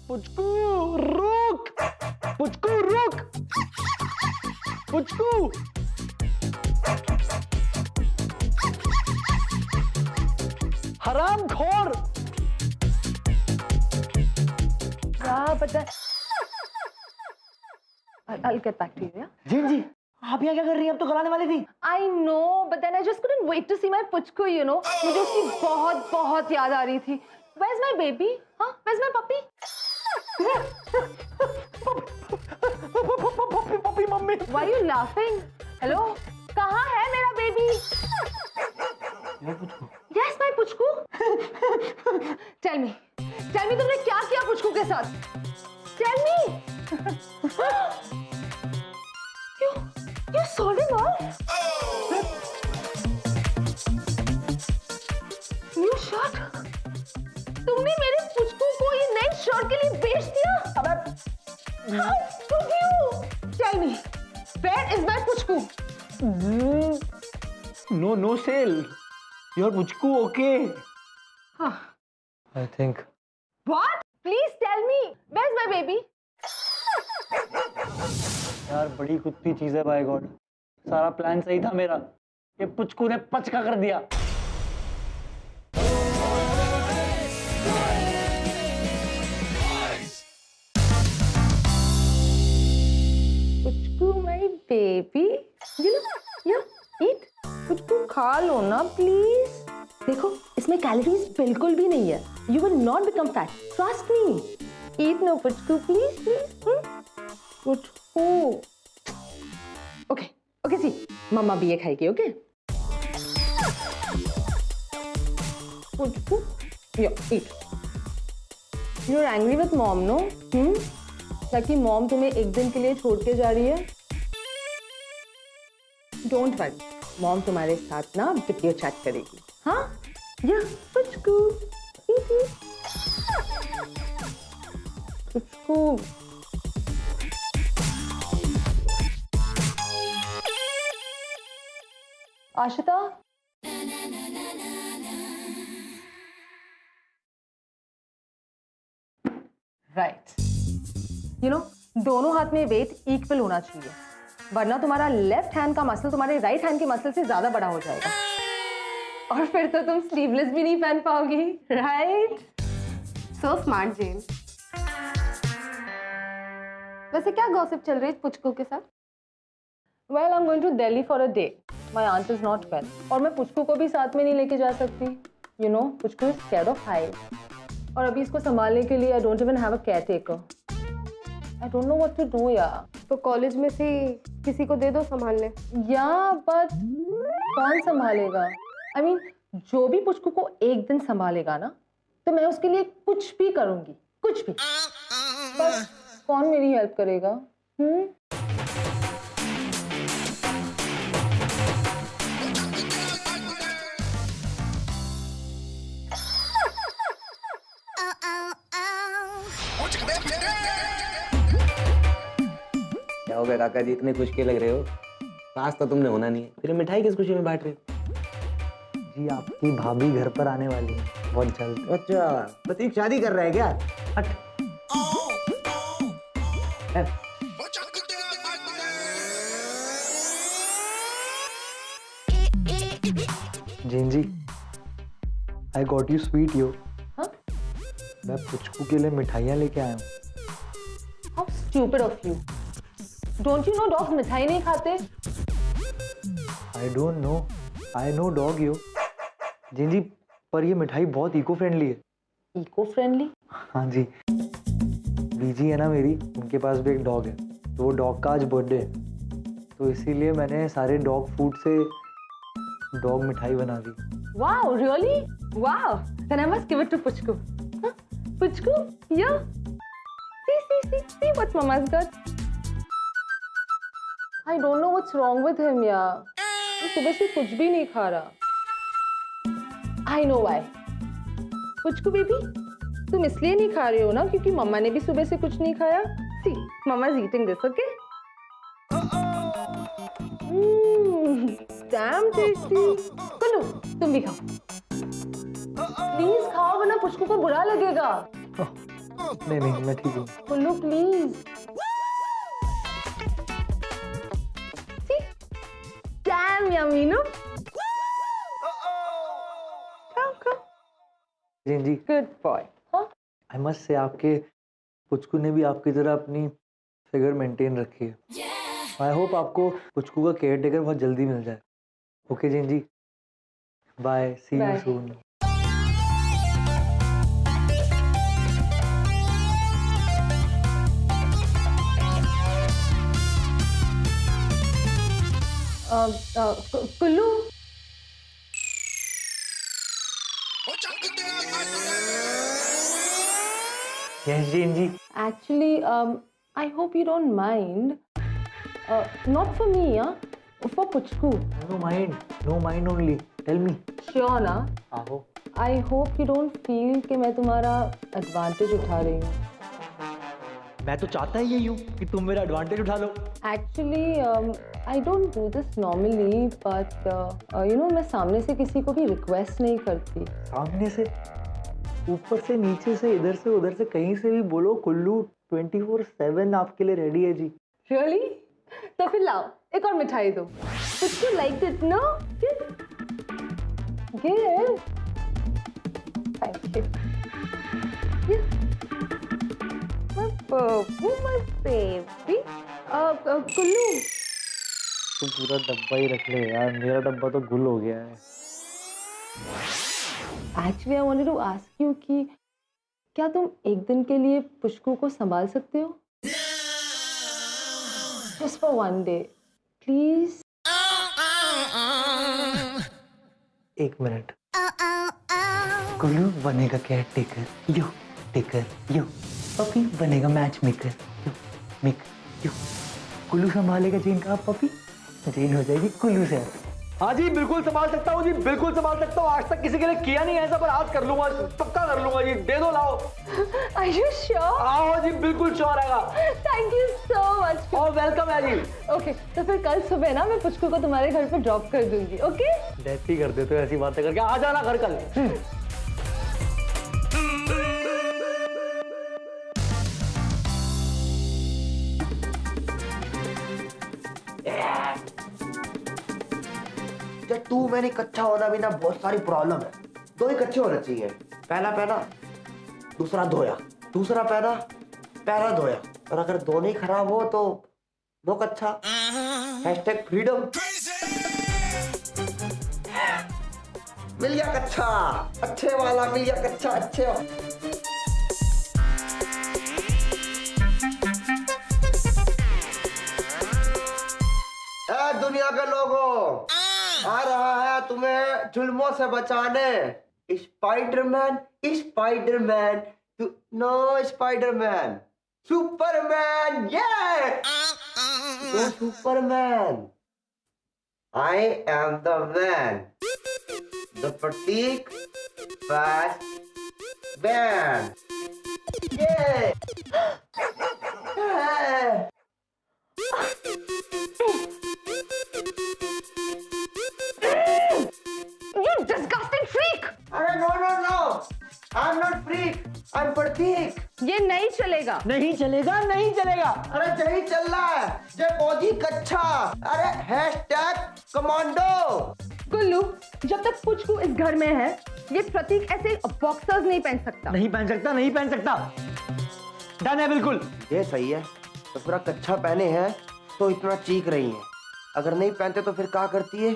पुचकू रुक, पुचकू रुक, पुचकू। हरामखोर। क्या पता। I'll get back to you, yeah? जी आप यहाँ क्या कर रही हैं? अब तो गलाने वाली थी। I know, but then I just couldn't wait to see my Puchku, you know. मुझे उसकी बहुत बहुत याद आ रही थी। Where's my baby? Huh? Where's my puppy? Puppy mummy. Why are you laughing? Hello? कहाँ है मेरा baby? Yes, my Puchku. Tell me तुमने क्या किया पुचकू के साथ? Tell me. You sold him off? New shirt? तुमने मेरे पुचकू को ये नई शर्ट के लिए बेच दिया? How could you? Tell me, where is my Puchku? No sale. Your Puchku okay? Huh. I think. What? Please tell me, where's my baby? यार बड़ी कुत्ती चीज है बाय गॉड। सारा प्लान सही था मेरा, ये पुचकू ने पचका कर दिया। Puchku my baby, you eat। Puchku खा लो ना प्लीज। देखो इसमें कैलोरीज बिल्कुल भी नहीं है। You will not become fat. Trust me. Eat no Puchku please. Puchku. Okay, see, मम्मा भी ये खाएगी, okay? Puchku, eat. You're angry with mom, no? ताकि मॉम तुम्हें एक दिन के लिए छोड़ के जा रही है। Don't worry, मॉम तुम्हारे साथ ना वीडियो चैट करेगी, हाँ? या Puchku, eat. Puchku. Ashita, right. You know, दोनों हाथ में वेट इक्वल होना चाहिए, वरना तुम्हारा लेफ्ट हैंड का मसल तुम्हारे राइट हैंड के मसल से ज्यादा बड़ा हो जाएगा और फिर तो तुम स्लीवलेस भी नहीं पहन पाओगी, राइट? सो स्मार्ट जेन। वैसे क्या गॉसिप चल रही है पुचकू के साथ? Well, I'm going to Delhi for a day. My aunt is not well. और मैं पुचकू को भी साथ में नहीं लेके जा सकती. You know, Puchku is scared of heights. और अभी इसको संभालने के लिए I don't even have a caretaker. I don't know what to do यार. तो कॉलेज में से किसी को दे दो संभालने. Yeah, but कौन संभालेगा? I mean, जो भी पुचकू को एक दिन संभालेगा ना, तो मैं उसके लिए कुछ भी करूंगी, कुछ भी. पर कौन मेरी हेल्प करेगा? क्या हो गया काका जी, इतने खुश के लग रहे हो? पास तो तुमने होना नहीं है, फिर मिठाई किस खुशी में बांट रहे हो? जी आपकी भाभी घर पर आने वाली है बहुत जल्द। अच्छा, प्रतीक शादी कर रहा है क्या? हट। जीन ji, I got you sweet yo। हाँ? मैं पुचकू के लिए मिठाइयाँ लेके आया हूँ। How stupid of you! Don't you know dogs मिठाई नहीं खाते? I don't know, I know dog yo। जीन जी, पर ये मिठाई बहुत इको फ्रेंडली है। Eco friendly? हाँ जी, बीजी है ना मेरी, उनके पास भी एक डॉग है, तो वो डॉग का आज बर्थडे है, तो इसीलिए मैंने सारे डॉग फूड से डॉग मिठाई बना दी। Wow, really? Wow! Then I must give it to Puchku. Huh? Puchku, yeah. See what Mama's got. I don't know what's wrong with him, yeah. वो सुबह से कुछ भी नहीं खा रहा. I know why. Puchku baby, तुम इसलिए नहीं खा रहे हो ना क्योंकि मम्मा ने भी सुबह से कुछ नहीं खाया. See, Mama's eating this, okay? Damn tasty. Kullu, तुम भी खाओ. प्लीज खाओ वरना पुचकू को बुरा लगेगा. नहीं मैं ठीक हूँ। Kullu please. Damn yummy, no? Come. Jain ji, Good boy. Huh? I must say आपके पुचकू ने भी आपकी तरह अपनी फिगर मेंटेन रखी है। आई होप आपको पुचकू का केयर टेकर बहुत जल्दी मिल जाए। Okay Jain ji, bye, see you Bye. Soon. Kullu. Yes Jain ji. Actually, I hope you don't mind. Not for me, yeah? For Puchku. No mind only, tell me. Sure ना? आहो। I hope you don't feel कि मैं तुम्हारा advantage उठा रही हूँ। मैं तो चाहता ही यही हूँ कि तुम मेरा एडवांटेज उठा लो। Actually, I don't do this normally, but you know, मैं सामने से किसी को भी request नहीं करती। सामने से, ऊपर से, नीचे से, इधर से उधर से, कहीं से भी बोलो, कुल्लू 24/7 आपके लिए रेडी है जी। Really? तो फिर लाओ, एक और मिठाई दो। Puchku liked it, no? Give. Thank you. Yeah. My baby, my baby. Kullu. तुम पूरा डब्बा ही रख ले यार, मेरा डब्बा तो गुल हो गया है। Actually, I wanted to ask you कि क्या तुम एक दिन के लिए पुष्कू को संभाल सकते हो? Just for one day, please. एक मिनट। कुल्लू बनेगा केयर टेकर, यो टेकर, यो। पपी बनेगा मैच मेकर, यो मेक, यो। कुल्लू संभालेगा जेन का पपी, जेन हो जाएगी कुल्लू से। हाँ जी, बिल्कुल संभाल सकता हूँ जी, बिल्कुल संभाल सकता हूँ। आज तक किसी के लिए किया नहीं ऐसा, पर आज कर लूंगा, पक्का कर लूंगा जी। दे दो, लाओ। Are you sure? आओ जी, बिल्कुल श्योर आएगा। Thank you so much. और वेलकम है जी। Okay, तो फिर कल सुबह ना मैं पुष्कू को तुम्हारे घर पे ड्रॉप कर दूंगी, okay? डेथ ही कर देते हो ऐसी बातें करके। आ जाना घर कल। जब तू मैंने इकट्ठा होना भी ना बहुत सारी प्रॉब्लम है। दो इकट्ठे होने चाहिए, पहला पहना दूसरा धोया, दूसरा पहना पहला धोया। और अगर दोनों ही खराब हो तो दो कच्चा। #फ्रीडम। मिल गया कच्चा, अच्छे वाला मिल गया कच्चा, अच्छे वाला। दुनिया के लोगों, आ रहा है तुम्हें जुल्मों से बचाने Spiderman. Spiderman, no Spiderman, Superman. ये no Superman, I am the man, the Prateek fast man. ये You disgusting freak! अरे no, I am not freak, I am Prateek. ये नहीं चलेगा। नहीं चलेगा, नहीं चलेगा। अरे यही चल रहा है, जय फौजी कच्चा। अरे #कमांडो। कुल्लू, जब तक पुचकू इस घर में है, ये प्रतीक ऐसे बॉक्सर्स नहीं पहन सकता। नहीं पहन सकता, नहीं पहन सकता। डन है बिल्कुल। ये सही है, तो पूरा कच्चा पहने हैं तो इतना चीख रही है। अगर नहीं पहनते तो फिर क्या करती है?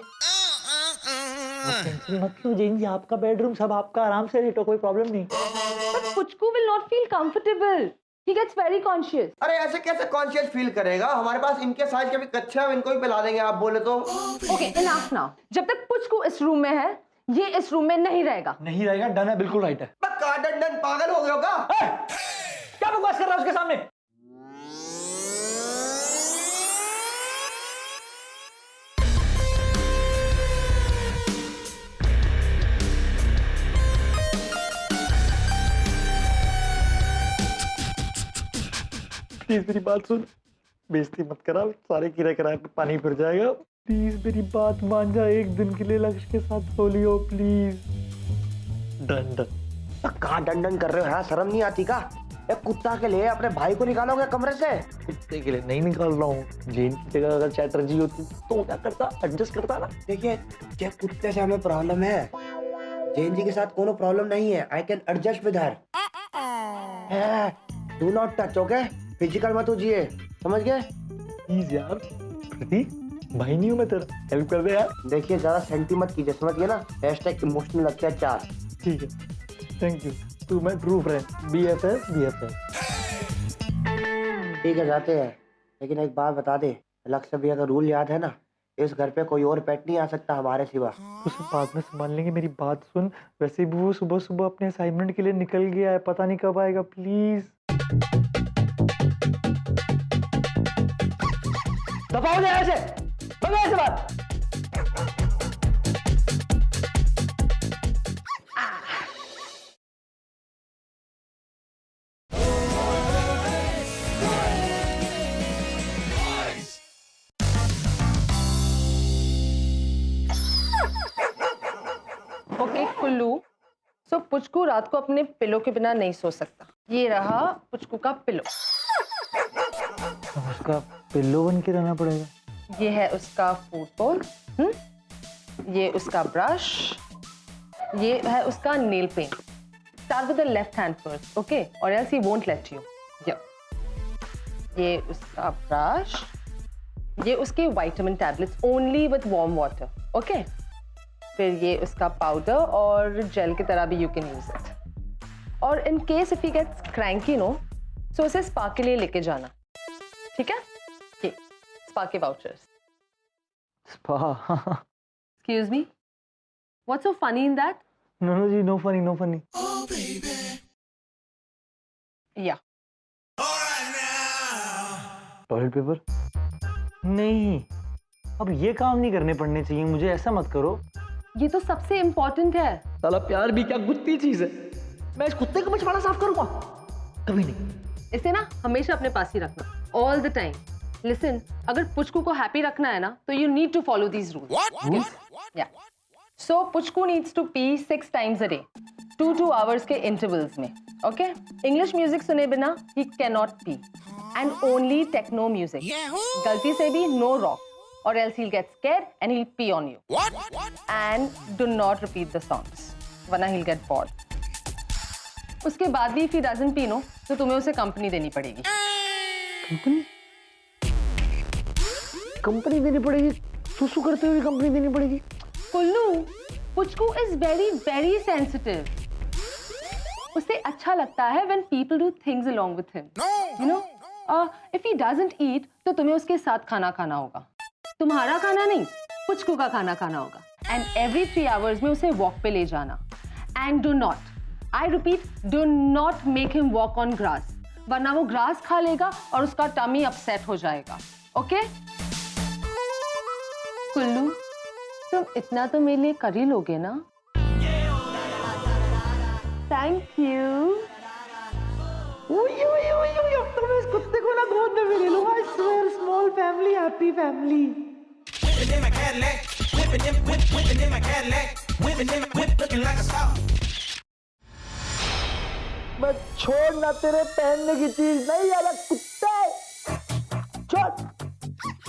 टेंशन मत लो जेन जी, आपका बेडरूम सब आपका, आराम से लेटो, कोई प्रॉब्लम नहीं। But Puchku will not feel comfortable. He gets very conscious. अरे ऐसे कैसे कॉन्शियस फील करेगा? हमारे पास इनके साइज के भी कच्चे हैं, इनको भी पिला देंगे आप बोले तो। Okay, enough now. जब तक पुचकू इस रूम में है, ये इस रूम में नहीं रहेगा। नहीं रहेगा, डन है, बिल्कुल राइट है। डन पागल हो गया होगा? क्या बकवास कर रहा है उसके सामने? प्लीज मेरी बात सुन, बेइज्जती मत करा, सारे किराए किराए पे पानी फिर जाएगा। प्लीज मेरी बात मान जा, एक दिन के लिए लक्ष्य के साथ सो लियो प्लीज। डन। कहाँ डन कर रहे हो? हाँ, शर्म नहीं आती का? एक कुत्ता के लिए अपने भाई को निकालोगे कमरे से? कुत्ते के लिए नहीं निकाल रहा हूँ। जेन की जगह अगर चैटर्जी होती तो क्या करता, एडजस्ट करता ना। देखिए, जब कुत्ते से हमें प्रॉब्लम है, जैन जी के साथ कोनो प्रॉब्लम नहीं है। I can adjust with her. Do not touch, okay? Physical मत होइए, समझ गए? प्लीज यार प्रतीक, भाई नहीं हूँ मैं तेरा, हेल्प कर दे यार। देखिए, ज्यादा सेंटी मत कीजिए, समझ गए ना? हैशटैग इमोशनल अत्याचार। ठीक है, थैंक यू, तू मैं ट्रू फ्रेंड, BFF BFF। ठीक है, जाते हैं, लेकिन एक बात बता दे, लक्ष्य भैया का रूल याद है ना? इस घर पे कोई और पेट नहीं आ सकता हमारे सिवा। तो सब बाद में संभाल लेंगे, मेरी बात सुन। वैसे भी वो सुबह सुबह अपने असाइनमेंट के लिए निकल गया है, पता नहीं कब आएगा। प्लीज दबाओ जाए ऐसे, बगैर ऐसे बात। ओके कुल्लू, सो पुचकू रात को अपने पिलो के बिना नहीं सो सकता। ये रहा पुचकू का पिलो। उसका पिल्लो बन के रहना पड़ेगा। ये है उसका फूड बोल, ये उसका ब्रश, ये है उसका nail paint. Start with the left hand first, okay, और else he won't let you. ये उसका ब्रश, ये उसके vitamin tablets only with warm water, okay. फिर ये उसका पाउडर और जेल की तरह भी यू कैन यूज इट। और in case if he gets cranky no, so उसे स्पा के लिए लेके जाना, ठीक है? ये स्पा के vouchers. Spa? Excuse me? What's so funny in that? No जी, no funny, no funny. Yeah. Toilet paper? नहीं, अब ये काम नहीं करने पड़ने चाहिए मुझे, ऐसा मत करो। ये तो सबसे इम्पोर्टेंट है। साला प्यार भी क्या गुत्ती चीज है। मैं इस कुत्ते का बचपना साफ करूंगा? कभी नहीं। इसे ना हमेशा अपने पास ही रखना, ऑल द टाइम। लिसन, अगर पुचकू को हैप्पी रखना है ना, तो you need to follow these rules. या so Puchku needs to pee 6 times a day, 2 hours के इंटरवल्स में, ओके? इंग्लिश म्यूजिक सुने बिना ही can not pee, and only techno music. गलती से भी no rock, or else he'll get scared and he'll pee on you. And do not repeat the songs, वरना he'll get bored. उसके बाद भी if he doesn't pee no, तो तुम्हें उसे कंपनी देनी पड़ेगी। कंपनी? कंपनी देनी पड़ेगी? सुसु करते हुए कंपनी देनी पड़ेगी? Kullu, Puchku is very very sensitive. उसे अच्छा लगता है when people do things along with him. You know, if he doesn't eat, तो तुम्हें उसके साथ खाना खाना होगा। तुम्हारा खाना नहीं, पुचकू का खाना खाना होगा। एंड एवरी 3 hours में उसे वॉक पे ले जाना। And do not, I repeat, do not make him walk on grass, वरना वो ग्रास खा लेगा और उसका टमी अपसेट हो जाएगा, ओके? कुल्लू, तुम इतना तो मेरे लिए कर ही लोगे ना? Thank you. तुम इस कुत्ते को ना गोद में ले लो। I swear, small family, happy family. Whipping in my Cadillac, whipping in my Cadillac, whipping in my whip looking like a star. मैं छोड़ ना, तेरे पहनने की चीज नहीं यार कुत्ते। छोड़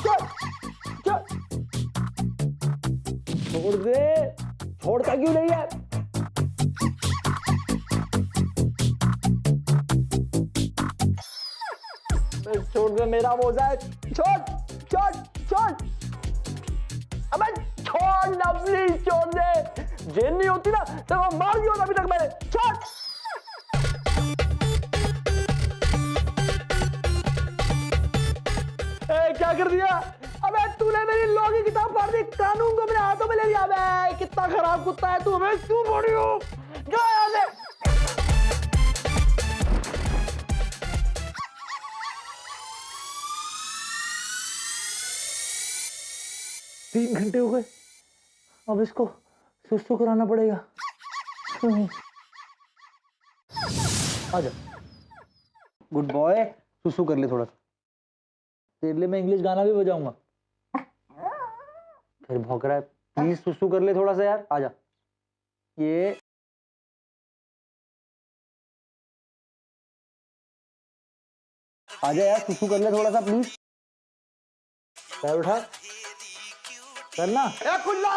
छोड़ छोड़, छोड़ दे। छोड़ता क्यों नहीं है? छोड़ दे, मेरा मोजा है। छोड़ छोड़ छोड़, अबे छोड़ ना प्लीज, छोड़ दे। जेन नहीं होती ना तो वो मार दिया होता अभी तक मैंने। छोड़। क्या कर दिया? अबे तूने मेरी लॉ की किताब फाड़ दी, कानून को मेरे हाथों में ले लिया। अबे कितना खराब कुत्ता है तू, हमें क्यों बोली हो? जा यहाँ से। 3 घंटे हो गए, अब इसको सुसु कराना पड़ेगा। आजा, गुड बॉय, सुसु कर ले थोड़ा सा। तेरे लिए मैं इंग्लिश गाना भी बजाऊंगा। फिर भौंक रहा है, प्लीज सुसु कर ले थोड़ा सा यार, आजा। ये आजा यार, सुसु कर ले थोड़ा सा प्लीज। पैर उठा करना। ए कुल्ला,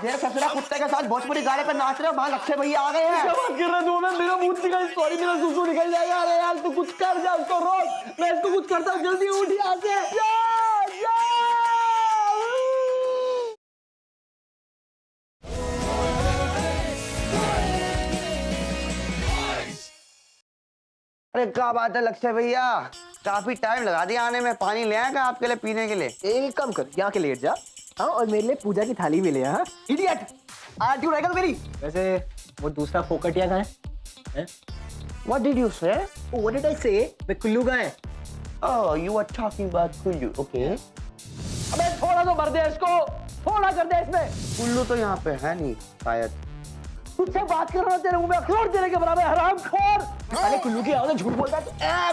ये ससुरा कुत्ते के साथ भोजपुरी गाने पे नाच रहे हो, वहां लक्ष्य भैया आ गए हैं। क्या बात कर रहा तू? मैं मेरा मुंह निकल, सॉरी मेरा सुसु निकल जाएगा। अरे यार तू कुछ कर, जा उसको रोक, मैं इसको कुछ करता हूँ। जल्दी उठ यहाँ से, जा जा। अरे क्या बात है लक्ष्य भैया, काफी टाइम लगा दिया आने में। पानी ले आएगा आपके लिए पीने के लिए? एक काम कर, यहाँ के लेट जा। हाँ, और मेरे लिए पूजा की थाली भी ले आ। इडियट, आरती उड़ाएगा तो मेरी। वैसे वो दूसरा फोकटिया कहाँ है? What did you say? What did I say? मैं कुल्लू कहाँ है? Oh, you are talking about Kullu, okay? अबे थोड़ा तो भर दे इसको, थोड़ा कर दे इसमें। कुल्लू तो यहाँ पे है नहीं शायद। तुझसे बात कर रहा तेरे मुंह में अखरोट देने के बराबर, हरामखोर। अरे कुल्लू की आवाज़ झूठ बोलता है।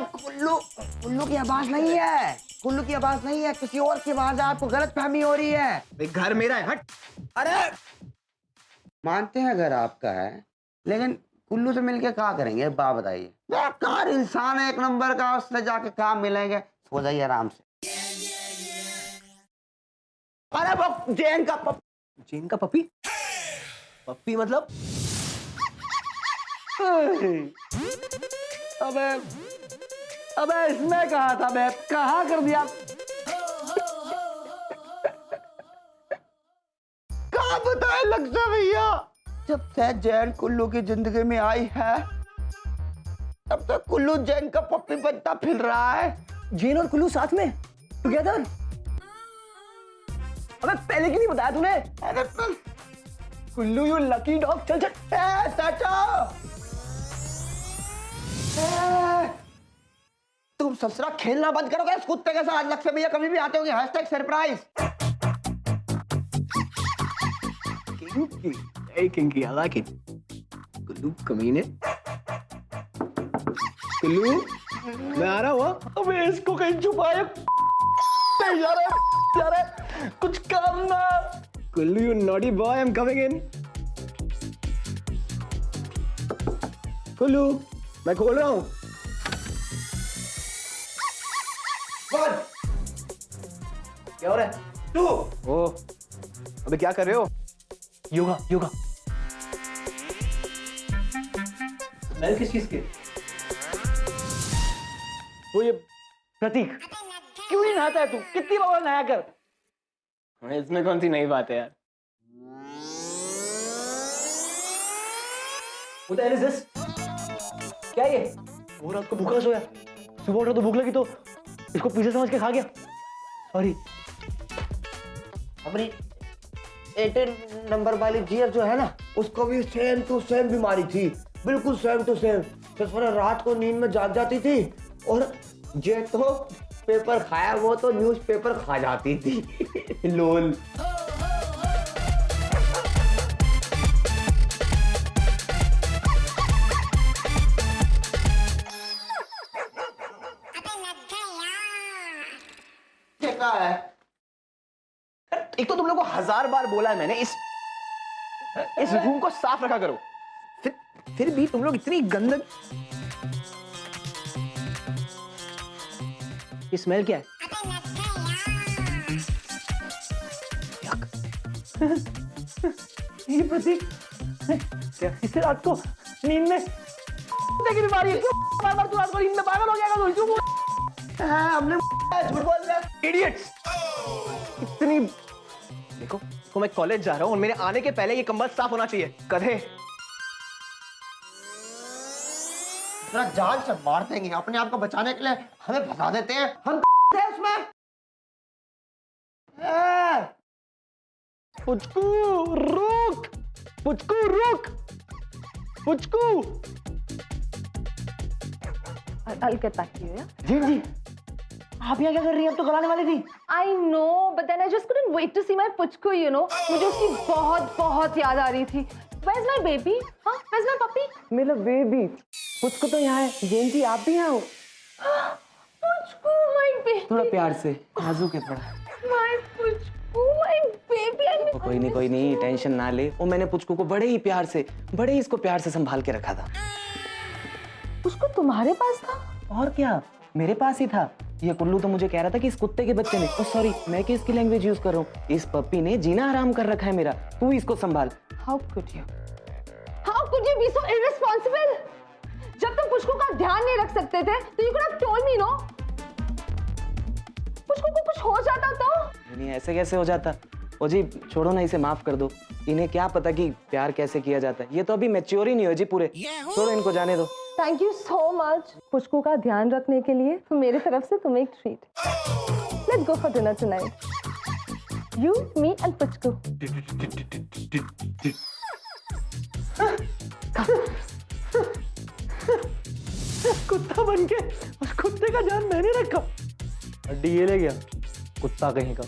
कुल्लू की आवाज नहीं है, कुल्लू की आवाज नहीं है, किसी और की आवाज है। आपको गलत फहमी हो रही है। घर मेरा है, हट। अरे मानते हैं घर आपका है, लेकिन कुल्लू से मिलके क्या करेंगे बात बताइए। बेकार इंसान है एक नंबर का, उससे जाके काम मिलेंगे। सो जाइए आराम से। अरे वो जैन का चीन का पपी? पप्पी मतलब? अबे अबे इसमें कहा था, मैं कहाँ कर दिया? क्या बताए लक्ष्य भैया, जब से जैन कुल्लू की जिंदगी में आई है तब तक कुल्लू जैन का पप्पी बनता फिर रहा है। जैन और कुल्लू साथ में टुगेदर? अबे पहले क्यों नहीं बताया तूने? अरे कुल्लू यू लकी डॉग। चल चल। चाचा, तुम ससुरा खेलना बंद करोगे इस कुत्ते के साथ? लक्ष्य भैया कभी भी आते होंगे, hashtag surprise. Kinky, I like it. Kullu कमीने। कुल्लू मैं आ रहा हूँ। अबे इसको कहीं छुपाए यार, कुछ करना। Kullu you naughty boy, I am coming in. Kullu मैं खोल रहा हूँ। क्या हो रहा है? टू। ओ अबे क्या कर रहे हो? योगा योगा। स्मेल किस चीज के? वो ये प्रतीक, क्यों नहीं नहाता है तू? कितनी बार नहाया कर। इसमें कौन सी नई बात है यार? क्या ये? वो रात को भूखा सोया, सुबह उठा तो भूख लगी तो इसको पिज़्ज़ा समझ के खा गया। सॉरी। हमारी 18 नंबर वाली जियर जो है ना, उसको भी सेम टू सेम बीमारी थी, बिल्कुल सेम टू सेम। तो सारा रात को नींद में जाग जाती थी, और जे तो पेपर खाया वो तो न्यूज़पेपर खा जाती थी। लोल। क्या है? एक तो तुम लोगों को 1000 बार बोला है मैंने, इस रूम को साफ रखा करो। फिर भी तुम लोग इतनी गंदगी। ये स्मेल क्या है? ये प्रतीक क्या इसे रात को नींद में की बीमारी है? क्यों बार-बार तू रात को नींद में पागल हो गया? क्यों हमने झूठ बोल दिया। इडियट्स। इतनी देखो तो मैं कॉलेज जा रहा हूं और मेरे आने के पहले ये कंबल साफ होना चाहिए। कदे इतना जान से मार देंगे, अपने आप को बचाने के लिए हमें फंसा देते हैं। हम थे उसमें। पुचकू रुक, पुचकू रुक, Puchku. I'll get back to you, yeah? जी जी, आप यहाँ क्या कर रही हैं? अब तो कराने वाली थी। I know, but then I just couldn't wait to see my Puchku, you know. मुझे उसकी बहुत बहुत याद आ रही थी। Where's my baby? हाँ, where's my puppy? मेरा बेबी पुचकू तो यहाँ है। जैन जी आप भी यहाँ हो? Puchku, my baby. थोड़ा प्यार से, नाजुक है थोड़ा। My Puchku, my baby. कोई नहीं, टेंशन ना ले। वो मैंने पुचकू को बड़े ही इसको प्यार से संभाल के रखा था। पुचकू तुम्हारे पास था? और क्या, मेरे पास ही था। ये कुल्लू तो मुझे कह रहा था कि इस कुत्ते के बच्चे ने, ओ सॉरी मैं किसकी लैंग्वेज यूज कर रहा हूँ, इस पप्पी ने जीना हराम कर रखा है मेरा, तू इसको संभाल। How could you? How could you be so irresponsible? जब तुम पुष्कू का ध्यान नहीं रख सकते थे तो you could have told me, no? पुष्कू को कुछ हो जाता तो? नहीं ऐसे कैसे हो जाता। ओ जी छोड़ो ना, इसे माफ कर दो, इन्हें क्या पता कि प्यार कैसे किया जाता है, ये तो अभी मैच्योर ही नहीं हो जी पूरे, छोड़ो इनको जाने दो। Thank you so much. पुष्कू का ध्यान रखने के लिए तो मेरी तरफ से तुम्हें एक treat. Let's go for dinner tonight. You, me and पुष्कू। कुत्ता बन के उस कुत्ते का ध्यान मैंने रखा, हड्डी ये ले गया कुत्ता कहीं का।